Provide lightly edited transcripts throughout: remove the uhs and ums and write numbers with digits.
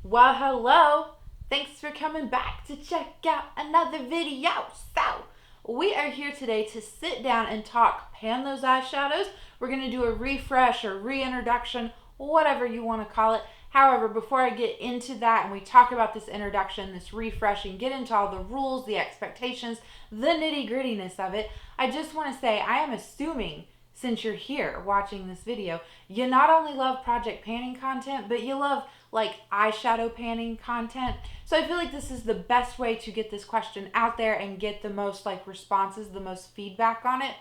Well, hello. Thanks for coming back to check out another video. So, we are here today to sit down and talk pan those eyeshadows. We're going to do a refresh or reintroduction, whatever you want to call it. However, before I get into that and we talk about this introduction, this refresh, and get into all the rules, the expectations, the nitty-grittiness of it, I just want to say I am assuming, since you're here watching this video, you not only love project panning content, but you love like eyeshadow panning content. So I feel like this is the best way to get this question out there and get the most like responses, the most feedback on it.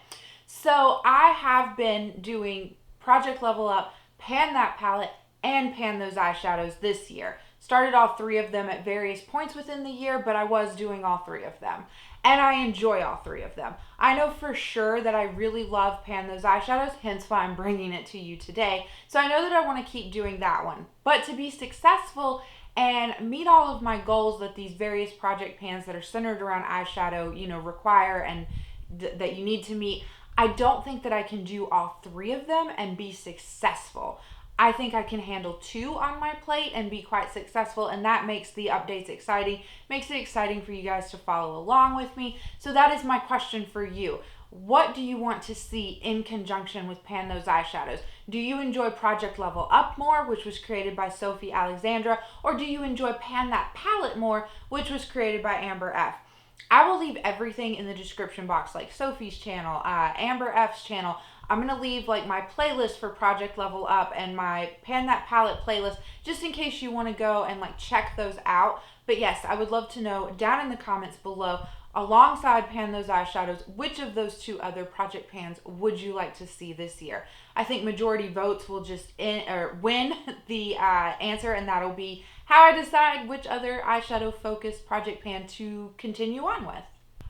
So I have been doing Project Level Up, Pan That Palette, and Pan Those Eyeshadows this year. Started all three of them at various points within the year, but I was doing all three of them. And I enjoy all three of them. I know for sure that I really love Pan Those Eyeshadows, hence why I'm bringing it to you today. So I know that I want to keep doing that one. But to be successful and meet all of my goals that these various project pans that are centered around eyeshadow, require and that you need to meet, I don't think that I can do all three of them and be successful. I think I can handle two on my plate and be quite successful, and that makes the updates exciting, makes it exciting for you guys to follow along with me. So that is my question for you. What do you want to see in conjunction with Pan Those Eyeshadows? Do you enjoy Project Level Up more, which was created by Alexandra, or do you enjoy Pan That Palette more, which was created by Amber F? I will leave everything in the description box, like Sophie's channel, Amber F's channel. I'm going to leave like my playlist for Project Level Up and my Pan That Palette playlist just in case you want to go and like check those out. But yes, I would love to know down in the comments below, alongside Pan Those Eyeshadows, which of those two other project pans would you like to see this year? I think majority votes will just win the answer, and that'll be how I decide which other eyeshadow focused project pan to continue on with.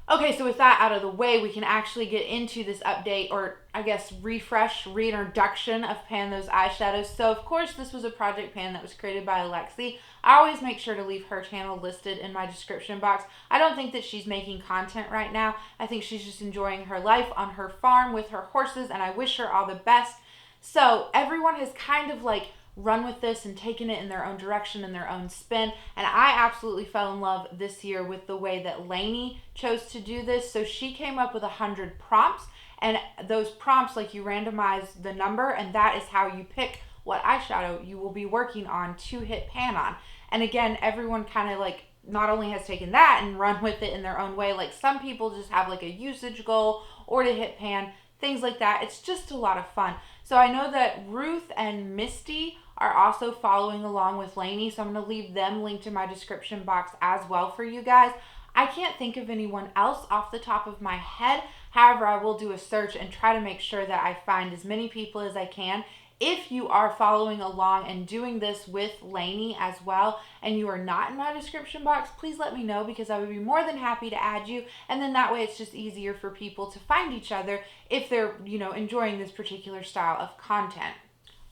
Okay, so with that out of the way, we can actually get into this update, or I guess refresh, reintroduction of Pan Those Eyeshadows. So of course this was a project pan that was created by Alexi. I always make sure to leave her channel listed in my description box. I don't think that she's making content right now. I think she's just enjoying her life on her farm with her horses, and I wish her all the best. So everyone has kind of like run with this and taken it in their own direction and their own spin, and I absolutely fell in love this year with the way that Laney chose to do this. So she came up with 100 prompts, and those prompts, like, you randomize the number, and that is how you pick what eyeshadow you will be working on to hit pan on. And again, everyone kind of like not only has taken that and run with it in their own way, like some people just have like a usage goal or to hit pan, things like that. It's just a lot of fun. So I know that Ruth and Misty are also following along with Laney, so I'm going to leave them linked in my description box as well for you guys. I can't think of anyone else off the top of my head. However, I will do a search and try to make sure that I find as many people as I can. If you are following along and doing this with Laney as well, and you are not in my description box, please let me know, because I would be more than happy to add you. And then that way it's just easier for people to find each other if they're, enjoying this particular style of content.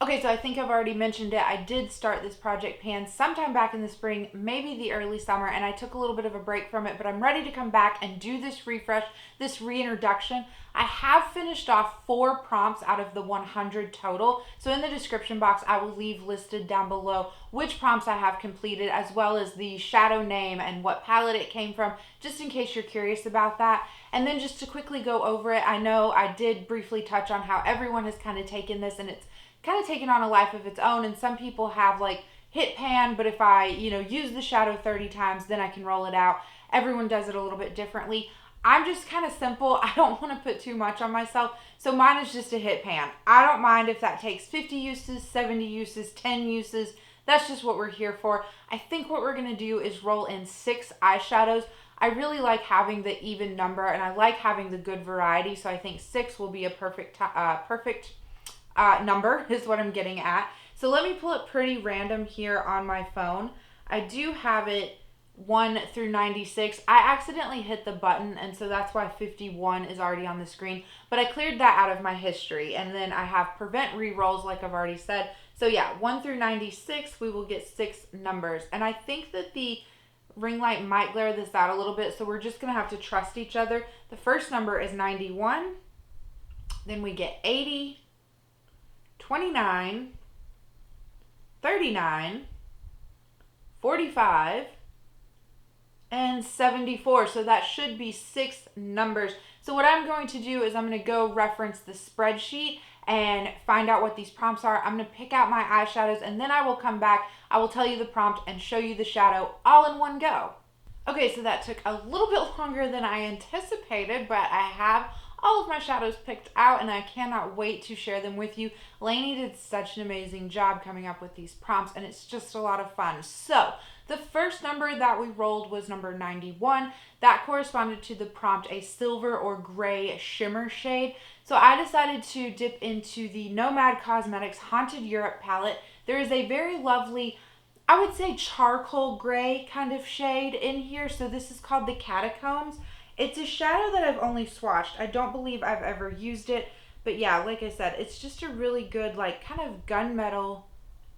Okay, so I think I've already mentioned it. I did start this project pan sometime back in the spring, maybe the early summer, and I took a little bit of a break from it, but I'm ready to come back and do this refresh, this reintroduction. I have finished off 4 prompts out of the 100 total. So in the description box, I will leave listed down below which prompts I have completed, as well as the shadow name and what palette it came from, just in case you're curious about that. And then just to quickly go over it, I know I did briefly touch on how everyone has kind of taken this, and it's kind of taken on a life of its own. And some people have like hit pan, but if I, use the shadow 30 times, then I can roll it out. Everyone does it a little bit differently. I'm just kind of simple. I don't want to put too much on myself. So mine is just a hit pan. I don't mind if that takes 50 uses, 70 uses, 10 uses. That's just what we're here for. I think what we're going to do is roll in 6 eyeshadows. I really like having the even number, and I like having the good variety. So I think 6 will be a perfect number is what I'm getting at. So let me pull it pretty random here on my phone. I do have it 1 through 96. I accidentally hit the button, and so that's why 51 is already on the screen, but I cleared that out of my history. And then I have prevent rerolls, like I've already said. So yeah, 1 through 96, we will get 6 numbers. And I think that the ring light might glare this out a little bit, so we're just gonna have to trust each other. The first number is 91, then we get 80, 29, 39, 45, and 74. So that should be 6 numbers. So what I'm going to do is I'm going to go reference the spreadsheet and find out what these prompts are. I'm going to pick out my eyeshadows, and then I will come back. I will tell you the prompt and show you the shadow all in one go. Okay, so that took a little bit longer than I anticipated, but I have all of my shadows picked out and I cannot wait to share them with you. Laney did such an amazing job coming up with these prompts, and it's just a lot of fun. So the first number that we rolled was number 91. That corresponded to the prompt, a silver or gray shimmer shade. So I decided to dip into the Nomad Cosmetics Haunted Europe palette. There is a very lovely, I would say, charcoal gray kind of shade in here. So this is called the Catacombs. It's a shadow that I've only swatched. I don't believe I've ever used it. But yeah, like I said, it's just a really good, like, kind of gunmetal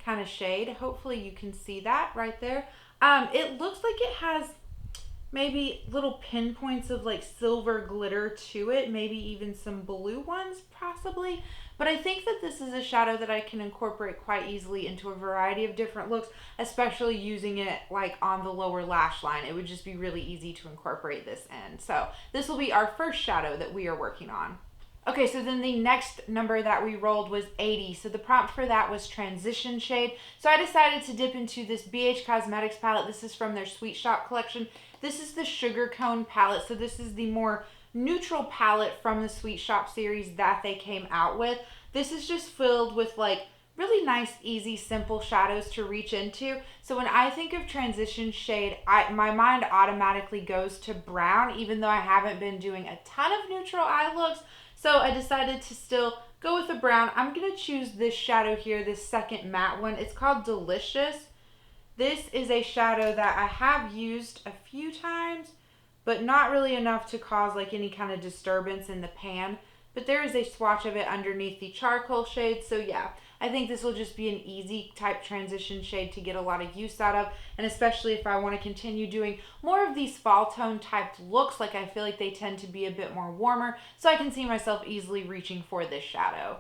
kind of shade. Hopefully you can see that right there. It looks like it has maybe little pinpoints of like silver glitter to it, maybe even some blue ones possibly. But I think that this is a shadow that I can incorporate quite easily into a variety of different looks, especially using it like on the lower lash line. It would just be really easy to incorporate this in. So this will be our first shadow that we are working on. Okay, so then the next number that we rolled was 80. So the prompt for that was transition shade. So I decided to dip into this BH Cosmetics palette. This is from their Sweet Shop collection. This is the Sugar Cone palette. So this is the more neutral palette from the Sweet Shop series that they came out with. This is just filled with like really nice, easy, simple shadows to reach into. So when I think of transition shade, my mind automatically goes to brown, even though I haven't been doing a ton of neutral eye looks. So I decided to still go with a brown. I'm going to choose this shadow here, this second matte one. It's called Delicious. This is a shadow that I have used a few times, but not really enough to cause like any kind of disturbance in the pan. But there is a swatch of it underneath the charcoal shade. So yeah, I think this will just be an easy type transition shade to get a lot of use out of. And especially if I want to continue doing more of these fall tone type looks, like I feel like they tend to be a bit more warmer. So I can see myself easily reaching for this shadow.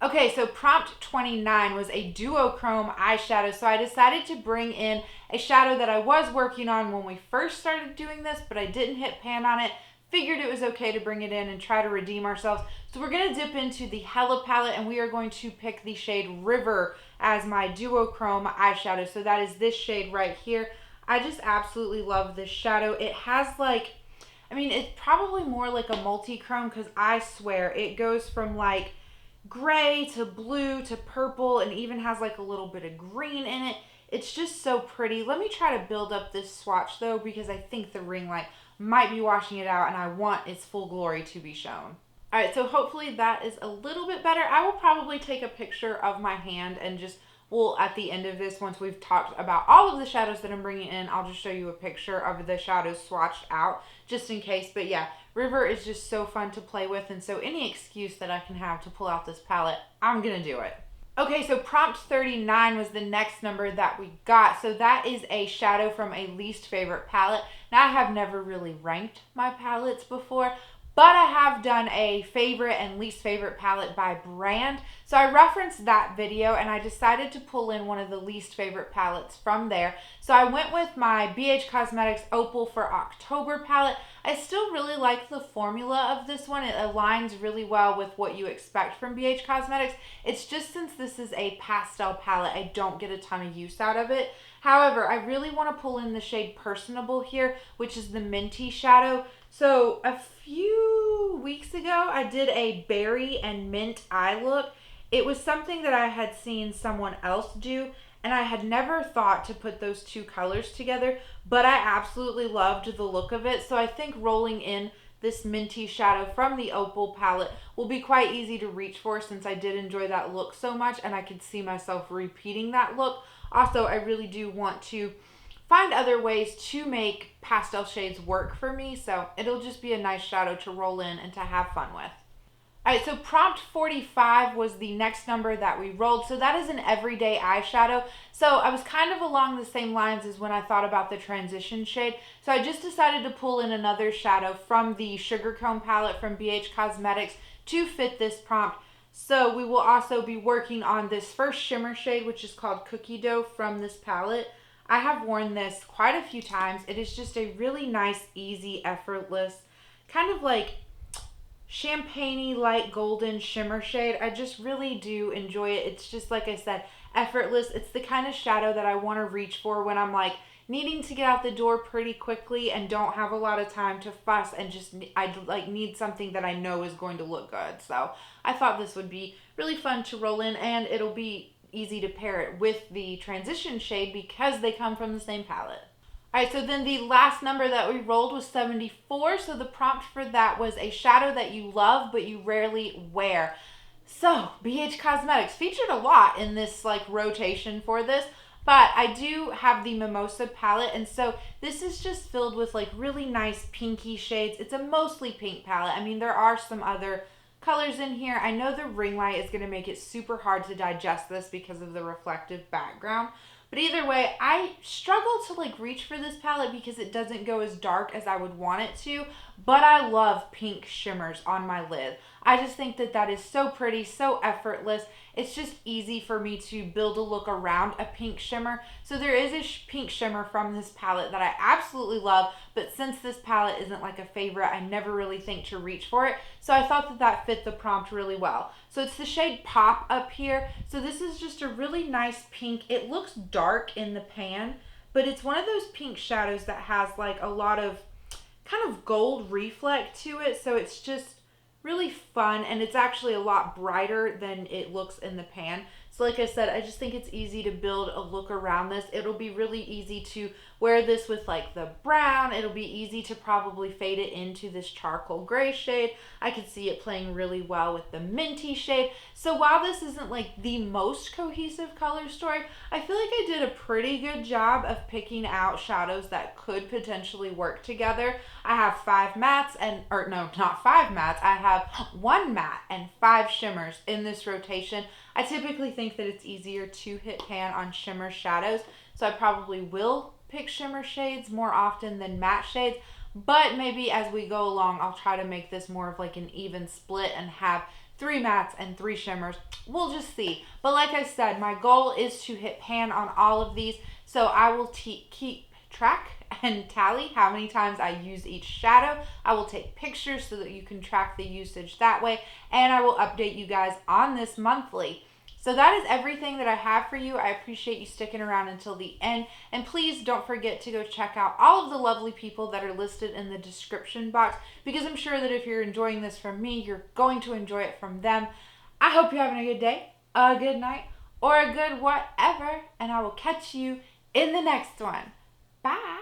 Okay, so prompt 29 was a duochrome eyeshadow. So I decided to bring in a shadow that I was working on when we first started doing this, but I didn't hit pan on it. Figured it was okay to bring it in and try to redeem ourselves. So we're going to dip into the Hella palette, and we are going to pick the shade River as my duochrome eyeshadow. So that is this shade right here. I just absolutely love this shadow. It has like, I mean, it's probably more like a multi-chrome, because I swear it goes from like gray to blue to purple and even has like a little bit of green in it. It's just so pretty. Let me try to build up this swatch though, because I think the ring light might be washing it out and I want its full glory to be shown. All right, so hopefully that is a little bit better. I will probably take a picture of my hand and just, well, at the end of this, once we've talked about all of the shadows that I'm bringing in, I'll just show you a picture of the shadows swatched out just in case. But yeah, River is just so fun to play with, and so any excuse that I can have to pull out this palette, I'm gonna do it. Okay, so prompt 39 was the next number that we got. So that is a shadow from a least favorite palette. Now, I have never really ranked my palettes before, but I have done a favorite and least favorite palette by brand. So I referenced that video and I decided to pull in one of the least favorite palettes from there. So I went with my BH Cosmetics Opal for October palette. I still really like the formula of this one. It aligns really well with what you expect from BH Cosmetics. It's just since this is a pastel palette, I don't get a ton of use out of it. However, I really want to pull in the shade Personable here, which is the minty shadow. So a few weeks ago, I did a berry and mint eye look. It was something that I had seen someone else do, and I had never thought to put those two colors together, but I absolutely loved the look of it. So I think rolling in this minty shadow from the Opal palette will be quite easy to reach for, since I did enjoy that look so much and I could see myself repeating that look. Also, I really do want to find other ways to make pastel shades work for me, so it'll just be a nice shadow to roll in and to have fun with. Alright, so prompt 45 was the next number that we rolled. So that is an everyday eyeshadow. So I was kind of along the same lines as when I thought about the transition shade. So I just decided to pull in another shadow from the Sugar Cone palette from BH Cosmetics to fit this prompt. So we will also be working on this first shimmer shade, which is called Cookie Dough from this palette. I have worn this quite a few times. It is just a really nice, easy, effortless, kind of like champagne-y light golden shimmer shade. I just really do enjoy it. It's just, like I said, effortless. It's the kind of shadow that I want to reach for when I'm like needing to get out the door pretty quickly and don't have a lot of time to fuss, and just I like need something that I know is going to look good. So I thought this would be really fun to roll in, and it'll be easy to pair it with the transition shade because they come from the same palette. All right, so then the last number that we rolled was 74. So the prompt for that was a shadow that you love but you rarely wear. So BH Cosmetics featured a lot in this like rotation for this, but I do have the Mimosa palette, and so this is just filled with like really nice pinky shades. It's a mostly pink palette. I mean, there are some other colors in here. I know the ring light is going to make it super hard to digest this because of the reflective background. But either way, I struggle to like reach for this palette because it doesn't go as dark as I would want it to, but I love pink shimmers on my lid. I just think that that is so pretty, so effortless. It's just easy for me to build a look around a pink shimmer. So there is a pink shimmer from this palette that I absolutely love, but since this palette isn't like a favorite, I never really think to reach for it. So I thought that that fit the prompt really well. So it's the shade Pop up here. So this is just a really nice pink. It looks dark in the pan, but it's one of those pink shadows that has like a lot of kind of gold reflect to it. So it's just really fun, and it's actually a lot brighter than it looks in the pan. So like I said, I just think it's easy to build a look around this. It'll be really easy to wear this with like the brown. It'll be easy to probably fade it into this charcoal gray shade. I could see it playing really well with the minty shade. So while this isn't like the most cohesive color story, I feel like I did a pretty good job of picking out shadows that could potentially work together. I have 5 mattes and, or no, not 5 mattes. I have 1 matte and 5 shimmers in this rotation. I typically think that it's easier to hit pan on shimmer shadows, so I probably will pick shimmer shades more often than matte shades, but maybe as we go along, I'll try to make this more of like an even split and have 3 mattes and 3 shimmers. We'll just see. But like I said, my goal is to hit pan on all of these, so I will keep track and tally how many times I use each shadow. I will take pictures so that you can track the usage that way, and I will update you guys on this monthly. So that is everything that I have for you. I appreciate you sticking around until the end, and please don't forget to go check out all of the lovely people that are listed in the description box, because I'm sure that if you're enjoying this from me, you're going to enjoy it from them. I hope you're having a good day, a good night, or a good whatever, and I will catch you in the next one. Bye.